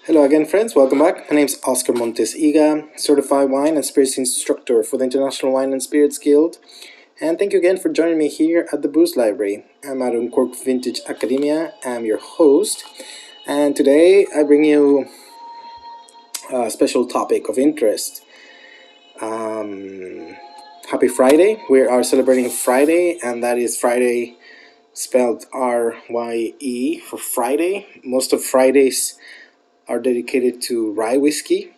Hello again, friends. Welcome back. My name is Oscar Montes Iga, certified wine and spirits instructor for the International Wine and Spirits Guild. And thank you again for joining me here at the Booze Library. I'm at Uncork Vintage Academia. I'm your host. And today I bring you a special topic of interest. Happy Friday. We are celebrating Friday, and that is Friday spelled R-Y-E for Friday. Most of Fridays are dedicated to rye whiskey,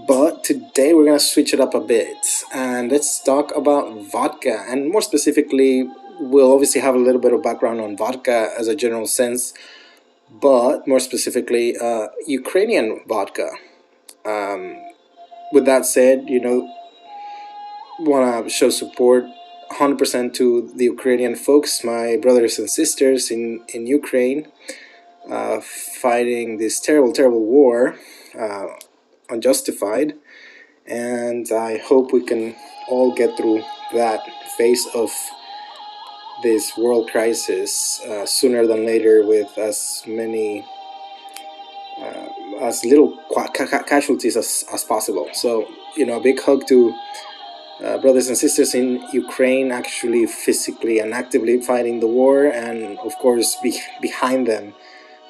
but today we're going to switch it up a bit and let's talk about vodka. And more specifically, we'll obviously have a little bit of background on vodka as a general sense, but more specifically Ukrainian vodka. With that said, want to show support 100% to the Ukrainian folks, my brothers and sisters in Ukraine, fighting this terrible war, unjustified, and I hope we can all get through that phase of this world crisis sooner than later, with as many as little casualties as possible. So a big hug to brothers and sisters in Ukraine, actually physically and actively fighting the war, and of course behind them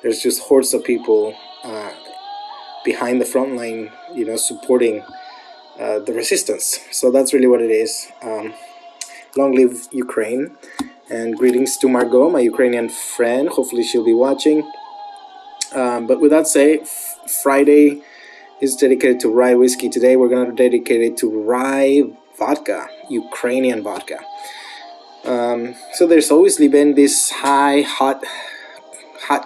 there's just hordes of people behind the front line, supporting the resistance. So that's really what it is. Long live Ukraine, and greetings to Margot, my Ukrainian friend. Hopefully she'll be watching. But with that said, Friday is dedicated to rye whiskey. Today we're going to dedicate it to rye vodka, Ukrainian vodka. So there's obviously been this hot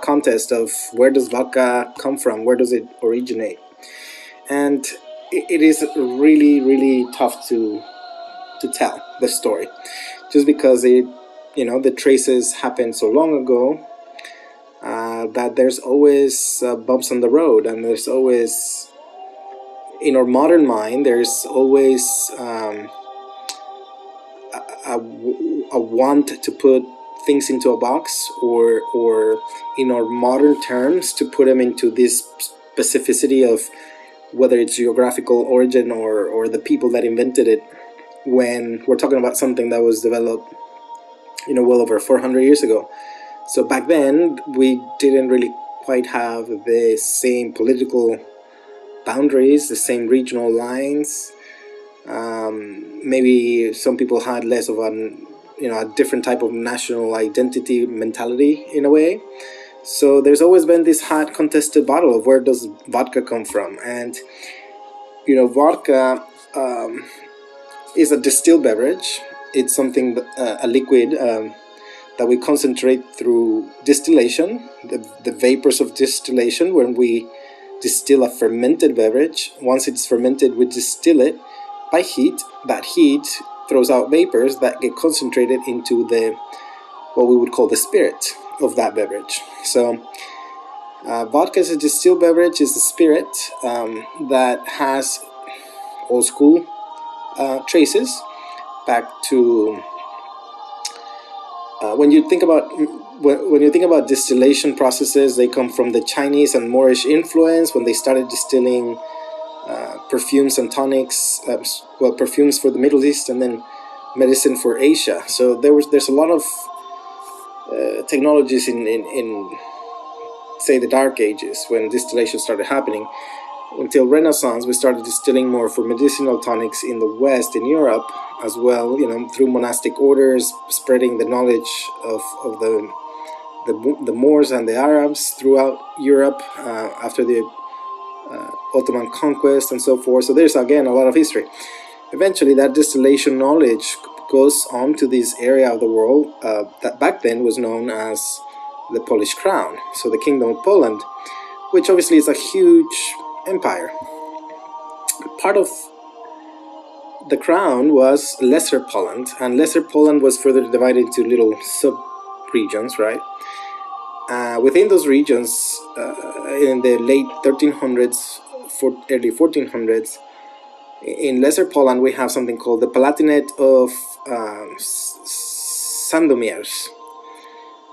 contest of where does vodka come from, where does it originate, and it is really tough to tell the story, just because the traces happened so long ago that there's always bumps on the road, and there's always, in our modern mind, there's always a want to put things into a box, or in our modern terms, to put them into this specificity of whether it's geographical origin or the people that invented it, when we're talking about something that was developed well over 400 years ago. So back then we didn't really quite have the same political boundaries, the same regional lines. Maybe some people had less of a different type of national identity mentality in a way. So there's always been this hot contested battle of where does vodka come from. And vodka is a distilled beverage. It's something, a liquid that we concentrate through distillation, the vapors of distillation. When we distill a fermented beverage, once it's fermented, we distill it by heat. That heat throws out vapors that get concentrated into what we would call the spirit of that beverage. So vodka is a distilled beverage, is a spirit that has old school traces back to when you think about distillation processes. They come from the Chinese and Moorish influence, when they started distilling perfumes and tonics, perfumes for the Middle East, and then medicine for Asia. So there's a lot of technologies in say the Dark Ages, when distillation started happening, until Renaissance. We started distilling more for medicinal tonics in the West, in Europe as well, through monastic orders, spreading the knowledge of the Moors and the Arabs throughout Europe after the Ottoman conquest and so forth. So there's again a lot of history. Eventually that distillation knowledge goes on to this area of the world that back then was known as the Polish Crown, so the Kingdom of Poland, which obviously is a huge empire. Part of the crown was Lesser Poland, and Lesser Poland was further divided into little sub-regions, right? Within those regions, in the late 1300s, early 1400s, in Lesser Poland, we have something called the Palatinate of Sandomierz.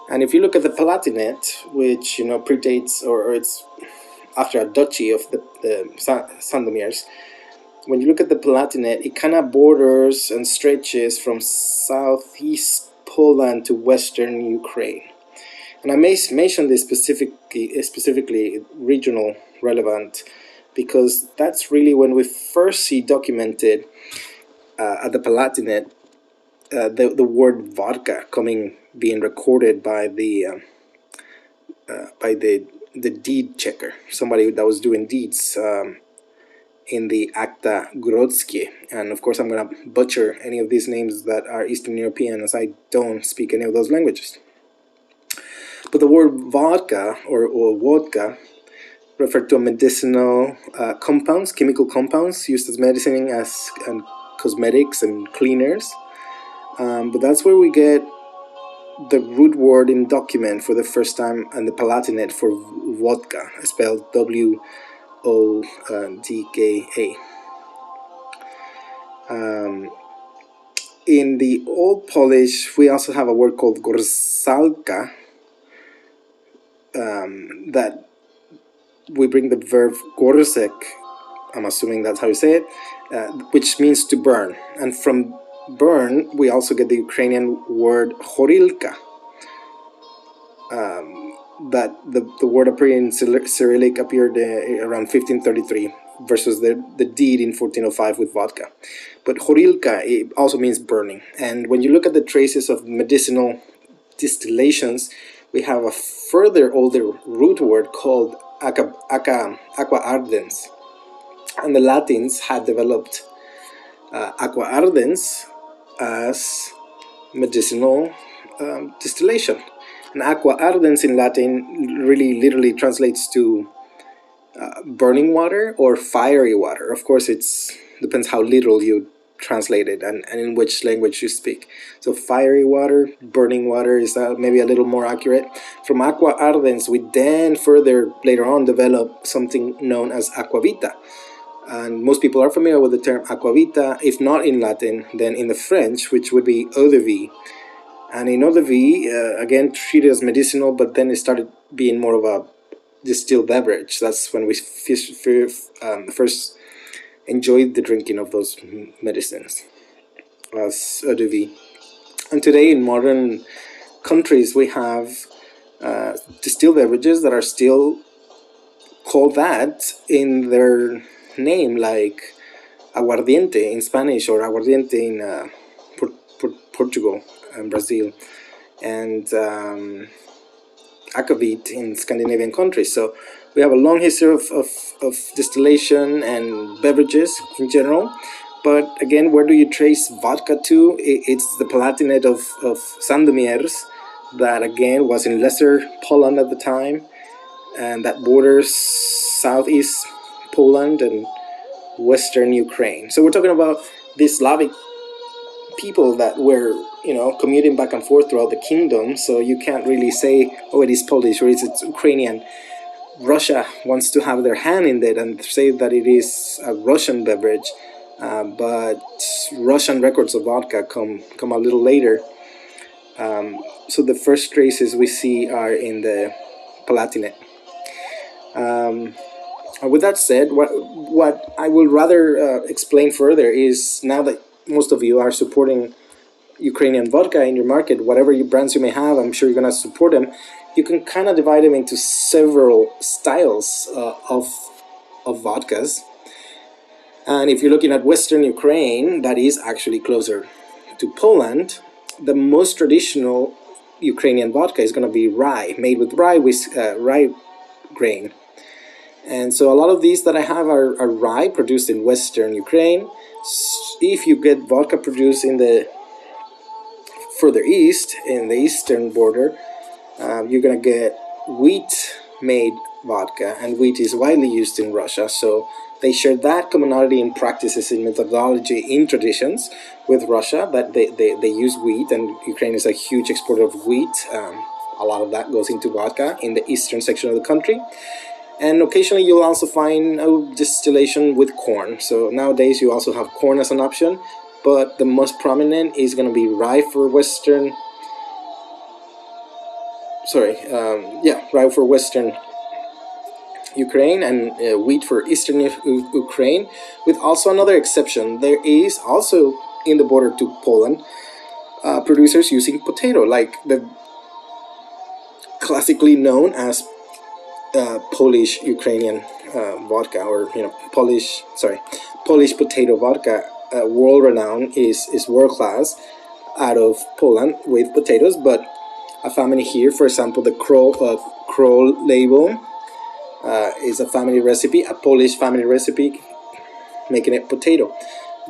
And if you look at the Palatinate, which predates, or it's after a duchy of the Sandomierz. When you look at the Palatinate, it kind of borders and stretches from southeast Poland to western Ukraine. And I may mention this specifically regional relevant, because that's really when we first see documented at the Palatinate the word vodka being recorded by the deed checker, somebody that was doing deeds in the Acta Grodzkie. And of course I'm going to butcher any of these names that are Eastern European, as I don't speak any of those languages. But the word vodka or vodka referred to medicinal compounds, chemical compounds used as medicine, and cosmetics and cleaners. But that's where we get the root word in document for the first time in the Palatinate for vodka, spelled W-O-D-K-A. In the Old Polish, we also have a word called gorzalka, that we bring the verb gorzek, I'm assuming that's how you say it, which means to burn. And from burn, we also get the Ukrainian word horilka. That the word appeared in Cyrillic appeared around 1533 versus the deed in 1405 with vodka. But horilka, it also means burning. And when you look at the traces of medicinal distillations, we have a further older root word called aqua ardens. And the Latins had developed aqua ardens as medicinal distillation. And aqua ardens in Latin really literally translates to burning water or fiery water. Of course, it depends how literal you translate it and in which language you speak. So fiery water, burning water is maybe a little more accurate. From aqua ardens, we then further later on develop something known as aquavita. And most people are familiar with the term aquavita, if not in Latin, then in the French, which would be eau de vie. And in eau de vie, again, treated as medicinal, but then it started being more of a distilled beverage. That's when we first enjoyed the drinking of those medicines as eau de vie. And today in modern countries, we have distilled beverages that are still called that in their name, like aguardiente in Spanish or aguardiente in Portugal and Brazil, and akavit in Scandinavian countries. So we have a long history of distillation and beverages in general. But again, where do you trace vodka to? It's the Palatinate of Sandomierz, that again was in Lesser Poland at the time, and that borders southeast Poland and western Ukraine. So we're talking about these Slavic people that were, commuting back and forth throughout the kingdom. So you can't really say, oh, it is Polish or it's Ukrainian. Russia wants to have their hand in it and say that it is a Russian beverage, but Russian records of vodka come a little later. So the first traces we see are in the Palatinate. With that said, what I would rather explain further is, now that most of you are supporting Ukrainian vodka in your market, whatever brands you may have, I'm sure you're going to support them. You can kind of divide them into several styles of vodkas. And if you're looking at Western Ukraine, that is actually closer to Poland, the most traditional Ukrainian vodka is going to be rye, made with rye grain. And so a lot of these that I have are rye produced in Western Ukraine. If you get vodka produced in the further east, in the eastern border, you're going to get wheat-made vodka, and wheat is widely used in Russia. So they share that commonality in practices, in methodology, in traditions with Russia, that they use wheat, and Ukraine is a huge exporter of wheat. A lot of that goes into vodka in the eastern section of the country. And occasionally you'll also find a distillation with corn. So nowadays you also have corn as an option, but the most prominent is going to be rye for Western. Rye for Western Ukraine and wheat for eastern Ukraine, with also another exception. There is also in the border to Poland producers using potato, like the classically known as Polish Ukrainian vodka, or Polish potato vodka. World renowned is world class out of Poland with potatoes, but a family here, for example, the Crow label is a family recipe, a Polish family recipe, making it potato.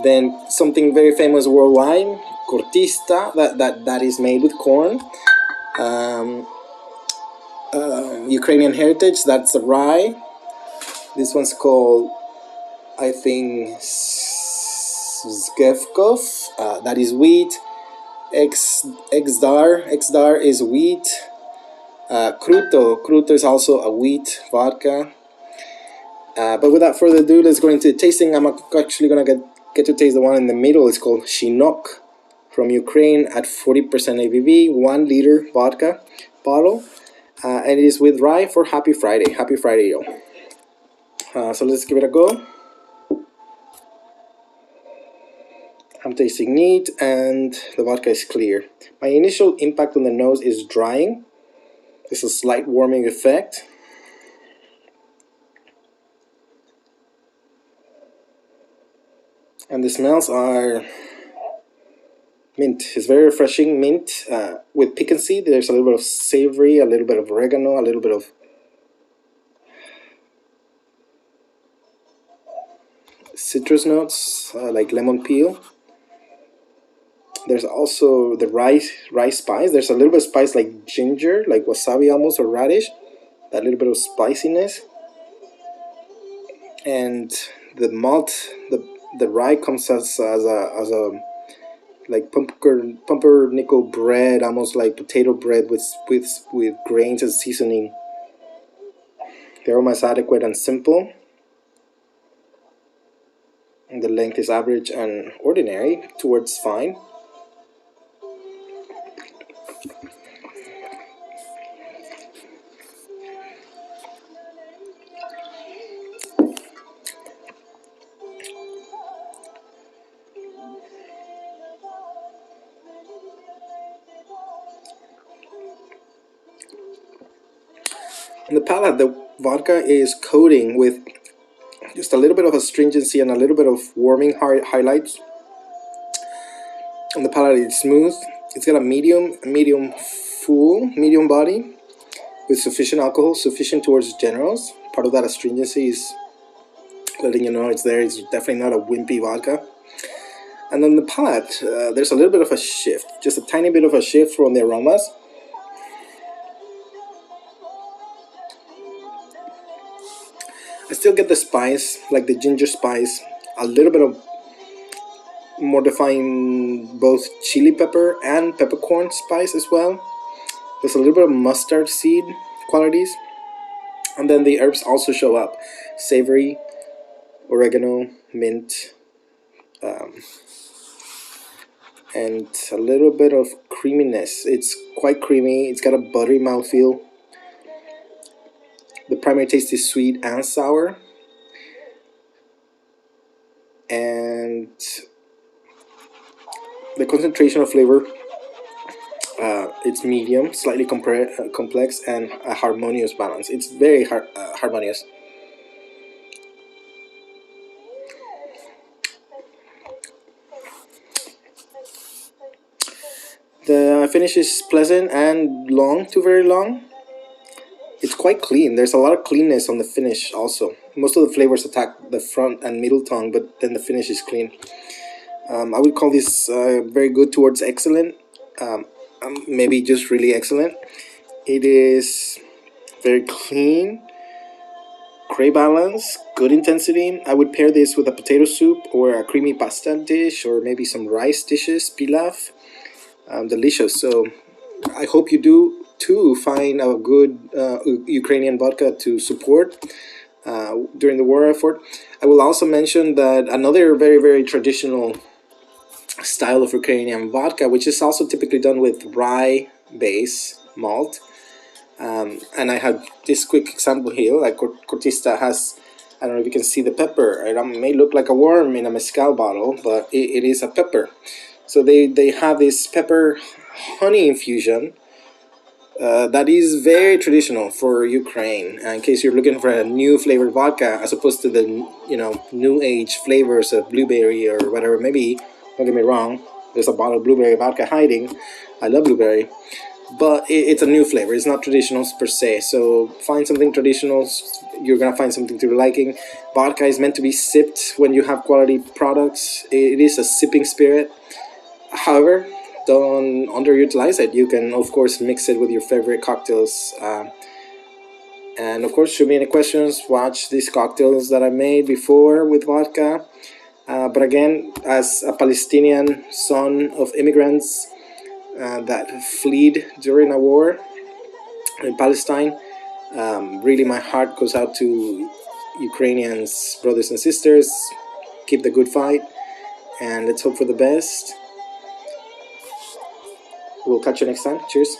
Then something very famous worldwide, Cortista, that is made with corn. Ukrainian heritage, that's the rye. This one's called, I think, Skevkov. That is wheat. Xdar is wheat. Kruto is also a wheat vodka. But without further ado, let's go into tasting. I'm actually gonna get to taste the one in the middle. It's called Shinok from Ukraine at 40% ABV, 1 liter vodka bottle, and it is with rye for Happy Friday. Happy Friday, yo! So let's give it a go. I'm tasting neat, and the vodka is clear. My initial impact on the nose is drying. There's a slight warming effect. And the smells are mint. It's very refreshing, mint with piquancy. There's a little bit of savory, a little bit of oregano, a little bit of citrus notes like lemon peel. There's also the rye spice. There's a little bit of spice like ginger, like wasabi almost, or radish. That little bit of spiciness. And the malt, the rye comes as a like pumpernickel bread, almost like potato bread with grains and seasoning. The aroma is adequate and simple. And the length is average and ordinary towards fine. On the palate, the vodka is coating with just a little bit of astringency and a little bit of warming highlights. On the palate, it's smooth. It's got a medium body with sufficient alcohol, sufficient towards generals. Part of that astringency is letting you know it's there. It's definitely not a wimpy vodka. And on the palate, there's a little bit of a shift, just a tiny bit of a shift from the aromas. I still get the spice, like the ginger spice, a little bit of more defined both chili pepper and peppercorn spice as well. There's a little bit of mustard seed qualities. And then the herbs also show up. Savory, oregano, mint, and a little bit of creaminess. It's quite creamy. It's got a buttery mouthfeel. The primary taste is sweet and sour. And the concentration of flavor, it's medium, slightly complex, and a harmonious balance. It's very harmonious. The finish is pleasant and long to very long. It's quite clean. There's a lot of cleanness on the finish also. Most of the flavors attack the front and middle tongue, but then the finish is clean. I would call this very good towards excellent. Maybe just really excellent. It is very clean, great balance, good intensity. I would pair this with a potato soup or a creamy pasta dish, or maybe some rice dishes, pilaf. Delicious. So I hope you do too find a good Ukrainian vodka to support during the war effort. I will also mention that another very traditional style of Ukrainian vodka, which is also typically done with rye base malt, And I have this quick example here, like Cortista has, I don't know if you can see the pepper. It may look like a worm in a mezcal bottle, but it is a pepper. So they have this pepper honey infusion that is very traditional for Ukraine. In case you're looking for a new flavored vodka, as opposed to the new age flavors of blueberry or whatever. Maybe, don't get me wrong, there's a bottle of blueberry vodka hiding. I love blueberry, but it's a new flavor. It's not traditional per se. So find something traditional. You're gonna find something to your liking. Vodka is meant to be sipped when you have quality products. It is a sipping spirit. However, don't underutilize it. You can, of course, mix it with your favorite cocktails. And of course, shoot me any questions. Watch these cocktails that I made before with vodka. But again, as a Palestinian son of immigrants that fled during a war in Palestine, really my heart goes out to Ukrainians, brothers and sisters. Keep the good fight, and let's hope for the best. We'll catch you next time. Cheers.